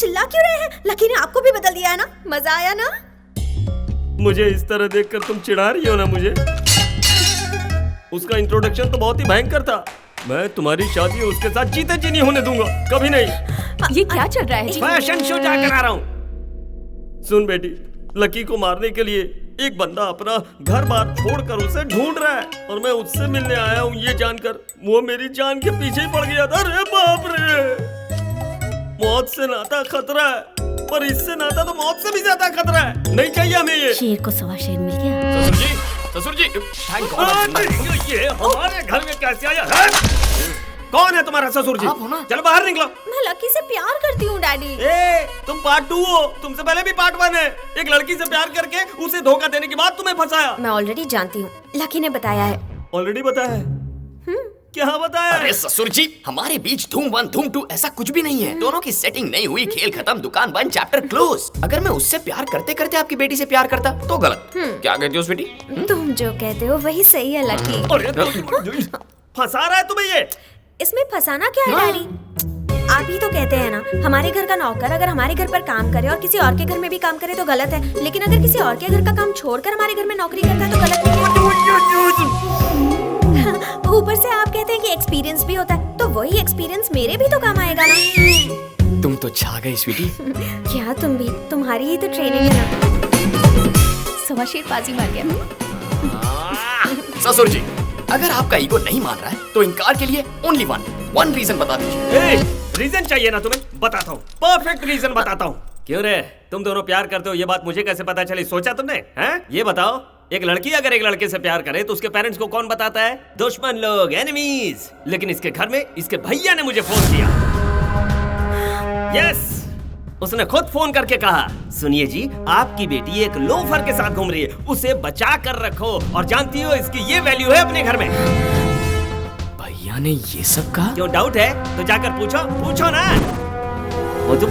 चिल्ला क्यों रहे हैं? लकी ने आपको भी बदल दिया है ना? मजा आया ना? मुझे इस तरह देखकर तुम चिढ़ा रही हो ना मुझे? उसका इंट्रोडक्शन तो बहुत ही भयंकर था। मैं तुम्हारी शादी उसके साथ जीते जी नहीं होने दूंगा, कभी नहीं। ये क्या चल रहा है जी? फैशन शो जाकर आ रहा हूँ। सुन बेटी, लकी को मारने के लिए एक बंदा अपना घर बार छोड़कर उसे ढूंढ रहा है और मैं उससे मिलने आया हूँ ये जानकर वो मेरी जान के पीछे ही पड़ गया था। अरे बाप रे, मौत से नाता खतरा है, पर इससे नाता तो मौत से भी ज्यादा खतरा है। नहीं चाहिए हमें ये। शेर को सवा शेर मिल गया। ससुर जी, ये हमारे घर में कैसे आया है? कौन है तुम्हारा ससुर जी? आप हो ना? चलो बाहर निकलो। मैं लकी से प्यार करती हूँ डैडी। तुम पार्ट 2 हो, तुमसे पहले भी पार्ट 1 है। एक लड़की से प्यार करके उसे धोखा देने के बाद तुम्हें फंसाया। मैं ऑलरेडी जानती हूँ, लकी ने बताया है। ऑलरेडी बताया है? क्या बताया? अरे ससुर जी, हमारे बीच धूम 1 धूम 2 ऐसा कुछ भी नहीं है। दोनों की सेटिंग नहीं हुई, खेल खत्म, दुकान बंद, चैप्टर क्लोज। अगर मैं उससे प्यार करते करते आपकी बेटी से प्यार करता तो गलत। क्या कहती हो बेटी? तुम जो कहते हो वही सही है लकी। फंसा रहा है तुम्हें ये? इसमें फंसाना क्या है डैडी? आप ही तो कहते हैं ना, हमारे घर का नौकर अगर हमारे घर पर काम करे और किसी और के घर में भी काम करे तो गलत है, लेकिन अगर किसी और के घर का काम छोड़कर हमारे घर में नौकरी करता है तो गलत नहीं है। ऊपर से आप कहते हैं कि एक्सपीरियंस भी होता है, तो वही एक्सपीरियंस मेरे भी तो काम आएगा ना। तुम तो छा गई स्वीटी। क्या तुम भी? तुम्हारी ही तो ट्रेनिंग है ना। सवा शेर बाजी मार गया। ससुर जी, अगर आपका ईगो नहीं मान रहा है तो इनकार के लिए ओनली वन रीजन बता दीजिए। रीजन चाहिए ना तुम्हें? बताता हूँ, परफेक्ट रीजन बताता हूँ। क्यों रे, तुम दोनों प्यार करते हो ये बात मुझे कैसे पता चली? सोचा तुमने? हैं? ये बताओ, एक लड़की अगर एक लड़के से प्यार करे तो उसके पेरेंट्स को कौन बताता है? दुश्मन लोग, एनिमीज। लेकिन इसके घर में इसके भैया ने मुझे फोन किया। यस, उसने खुद फोन करके कहा, सुनिए जी, आपकी बेटी एक लोफर के साथ घूम रही है, उसे बचा कर रखो। और जानती हो इसकी ये वैल्यू है अपने घर में। भैया ने ये सब कहा? क्यों डाउट है तो जाकर पूछो ना। वो तो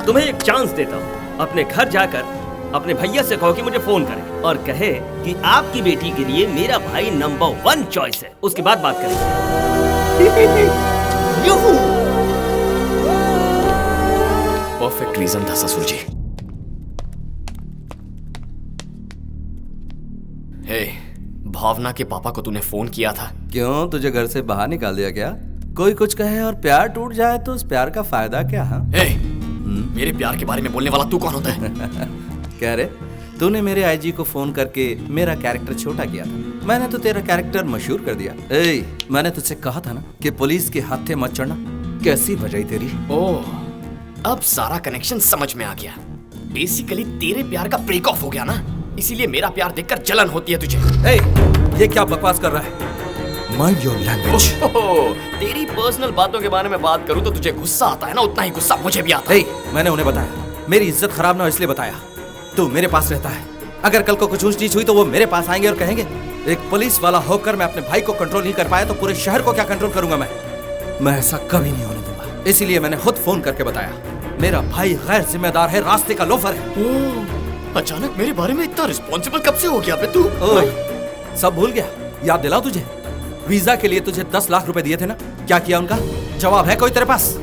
तुम्हें एक चांस देता हूँ, अपने घर जाकर अपने भैया से कहो कि मुझे फोन करे और कहे कि आपकी बेटी के लिए मेरा भाई नंबर 1 चॉइस है। उसके बाद बात करेंगे। परफेक्ट रीजन था ससुर जी। हे, भावना के पापा को तूने फोन किया था? क्यों, तुझे घर से बाहर निकाल दिया क्या? कोई कुछ कहे और प्यार टूट जाए तो उस प्यार का फायदा क्या? हाँ, मेरे प्यार के बारे में बोलने वाला तू कौन होता है? क्या रे, तूने मेरे आईजी को फोन करके मेरा कैरेक्टर छोटा किया था, मैंने तो तेरा कैरेक्टर मशहूर कर दिया। मैंने तुझसे कहा था ना कि पुलिस के हाथे मत चढ़ना। कैसी बजाई तेरी। ओह, अब सारा कनेक्शन समझ में आ गया। बेसिकली तेरे प्यार का ब्रेक ऑफ हो गया ना, इसीलिए मेरा प्यार देखकर जलन होती है तुझे। ये क्या बकवास कर रहा है? Mind your language. तेरी पर्सनल बातों के बारे में बात करूं तो तुझे गुस्सा आता है ना, उतना ही गुस्सा मुझे भी आता है। मैंने उन्हें बताया, मेरी इज्जत खराब ना हो इसलिए बताया। तू मेरे पास रहता है, अगर कल को कुछ ऊंच नीच हुई तो वो मेरे पास आएंगे और कहेंगे एक पुलिस वाला होकर मैं अपने भाई को कंट्रोल नहीं कर पाया तो पूरे शहर को क्या कंट्रोल करूंगा मैं ऐसा कभी नहीं होने दूंगा। इसीलिए मैंने खुद फोन करके बताया, मेरा भाई गैर जिम्मेदार है, रास्ते का लोफर है। अचानक मेरे बारे में इतना रिस्पॉन्सिबल कब से हो गया बे तू? सब भूल गया? याद दिलाओ तुझे, वीजा के लिए तुझे 10 लाख रुपए दिए थे ना, क्या किया उनका? जवाब है कोई तेरे पास?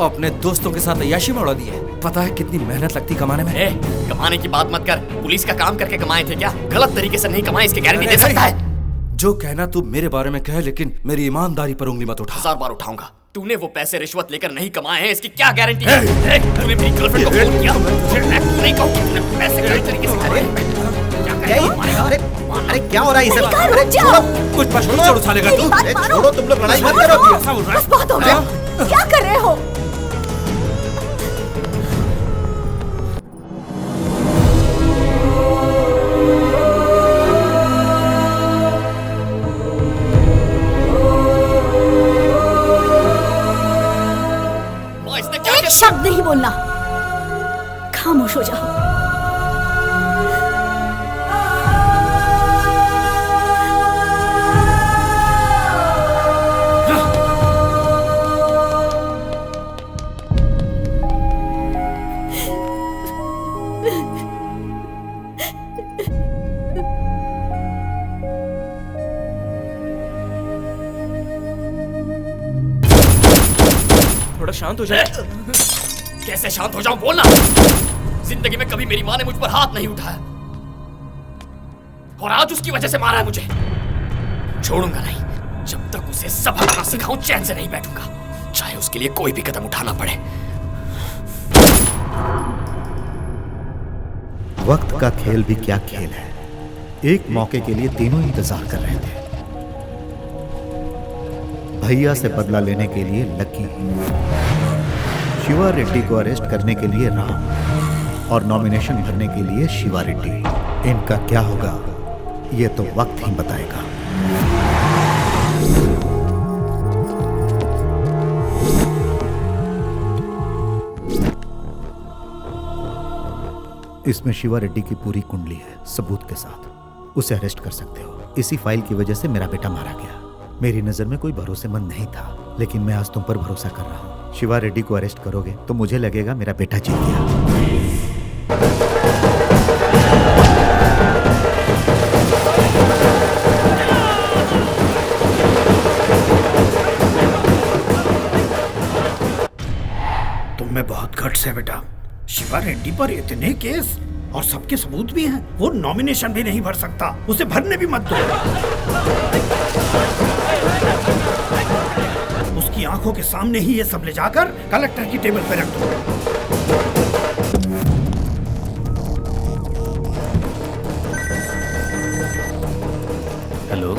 अपने दोस्तों के साथ अय्याशी में उड़ा दी है। पता है कितनी मेहनत लगती कमाने में? कमाने की बात मत कर, पुलिस का काम करके कमाए थे क्या? गलत तरीके से नहीं कमाए, इसकी गारंटी दे सकता है? जो कहना तू मेरे बारे में कह, लेकिन मेरी ईमानदारी पर उंगली मत उठा। 1000 बार उठाऊंगा। तूने वो पैसे रिश्वत लेकर नहीं कमाए हैं, इसकी क्या गारंटी है? तूने मेरी गर्लफ्रेंड को फोन किया, नहीं कहूं कि तूने पैसे गलत तरीके से खाए। अरे क्या हो रहा है? इसे कुछ पछोड़ छोड़ सालेगा तू। छोड़ो, तुम लोग लड़ाई मत करो। बस बहुत हो गया, क्या कर रहे हो? एक शब्द नहीं बोलना, खामोश हो जाओ। थोड़ा शांत हो जाए। कैसे शांत हो जाऊं, बोलना। जिंदगी में कभी मेरी माँ ने मुझ पर हाथ नहीं उठाया और आज उसकी वजह से मारा है मुझे। छोड़ूंगा नहीं, जब तक उसे सबक ना सिखाऊं चैन से नहीं बैठूंगा, चाहे उसके लिए कोई भी कदम उठाना पड़े। वक्त का खेल भी क्या खेल है। एक मौके के लिए तीनों इंतजार कर रहे थे। भैया से बदला लेने के लिए लकी, शिवा रेड्डी को अरेस्ट करने के लिए राम और नॉमिनेशन भरने के लिए शिवा रेड्डी। इनका क्या होगा ये तो वक्त ही बताएगा। इसमें शिवा रेड्डी की पूरी कुंडली है सबूत के साथ। उसे अरेस्ट कर सकते हो। इसी फाइल की वजह से मेरा बेटा मारा गया। मेरी नजर में कोई भरोसेमंद नहीं था, लेकिन मैं आज तुम पर भरोसा कर रहा हूँ। शिवा रेड्डी को अरेस्ट करोगे तो मुझे लगेगा मेरा बेटा जीत गया। तुम में बहुत गट्स है बेटा। शिवा रेड्डी पर इतने केस और सबके सबूत भी हैं। वो नॉमिनेशन भी नहीं भर सकता, उसे भरने भी मत दो। उसकी आंखों के सामने ही ये सब ले जाकर कलेक्टर की टेबल पर रख दो। हेलो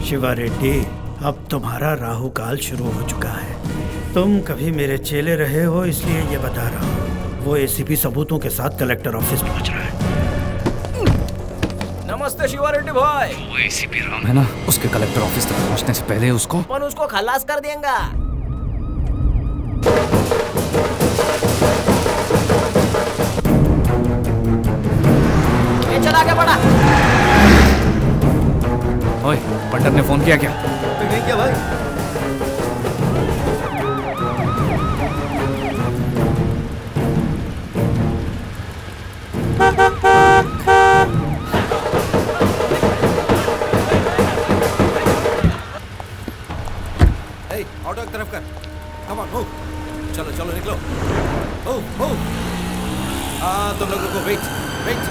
शिवा रेड्डी, अब तुम्हारा राहु काल शुरू हो चुका है। तुम कभी मेरे चेले रहे हो, इसलिए ये बता रहा हूँ। वो एसीपी सबूतों के साथ कलेक्टर ऑफिस पहुंच रहा है। नमस्ते शिवा रेड्डी भाई। वो एसीपी राम है ना, उसके कलेक्टर ऑफिस तक पहुंचने से पहले उसको खलास कर देंगे। ये चला के बड़ा। ओए, पंडित ने फोन किया क्या? नहीं किया भाई। ऑटो एक तरफ कर। Come on, move. चलो चलो निकलो। Move move. तुम लोगों को वेट वेट।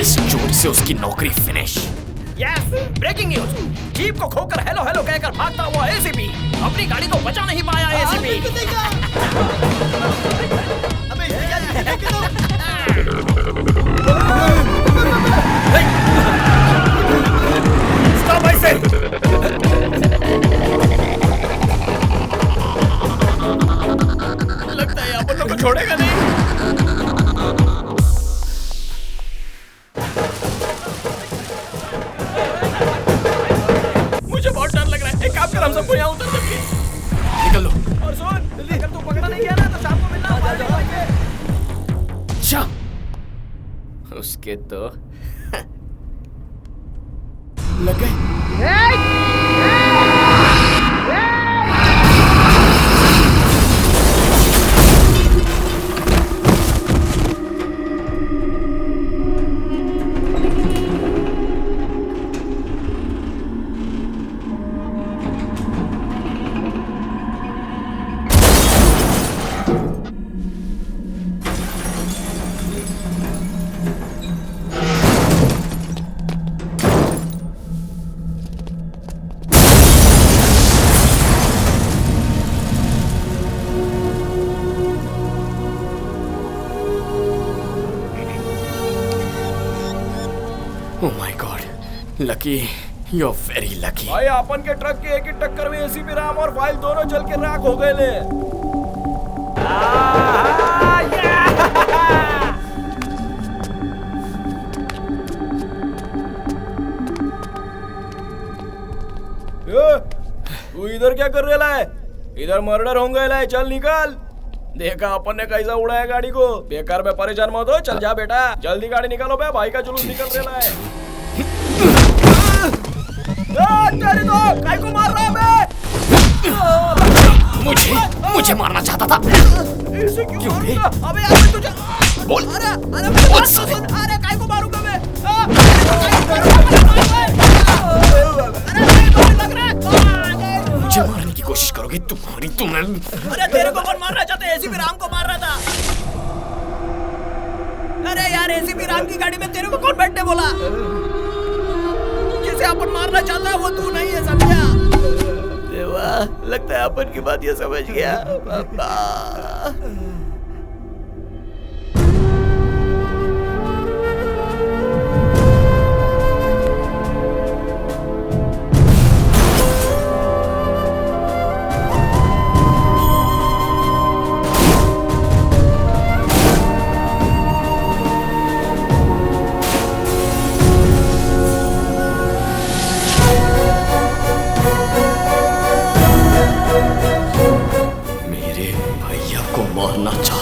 इस चोर से उसकी नौकरी finish. Yes, breaking news. Jeep को खोकर हेलो हेलो कहकर भागता हुआ एसीपी अपनी गाड़ी को बचा नहीं पाया। एसीपी स्टॉप ऐसे। लगता है अपन लोग को छोड़ेगा नहीं। हम सबको यहाँ उतर देंगे। निकल लो। और सुन, अगर तू पकड़ा नहीं गया ना तो शाम को मिलना। अच्छा, उसके तो लग गए। Oh my God, lucky, you're very lucky. भाई अपन के ट्रक की एक ही टक्कर में एसीपी राम और फाइल दोनों जल के राख हो गए ले। तू इधर क्या कर रहा है? इधर मर्डर होंगे ले, चल निकल। देखा अपन ने कैसा उड़ाया गाड़ी को। बेकार में परेशान मत हो, चल जा बेटा, जल्दी गाड़ी निकालो बे, भाई का जुलूस निकल रहा है। तेरी तो काय को मार रहा है बे? मुझे मुझे मारना चाहता था। क्यों बे? अबे यार मैं तुझे बोल। अरे बोल साले। अरे काय को मारूंगा मैं? मुझे मारने की कोशिश करोगे तुम्हें। अरे तेरे को कौन मार रहा चाहता? एसीपी राम को मार रहा था। अरे यार एसीपी राम की गाड़ी में तेरे को कौन बैठने बोला? जिसे अपन मारना चाहता है वो तू नहीं है, समझा? देवा, लगता है अपन की बात ये समझ गया। बाबा। मारना चाहता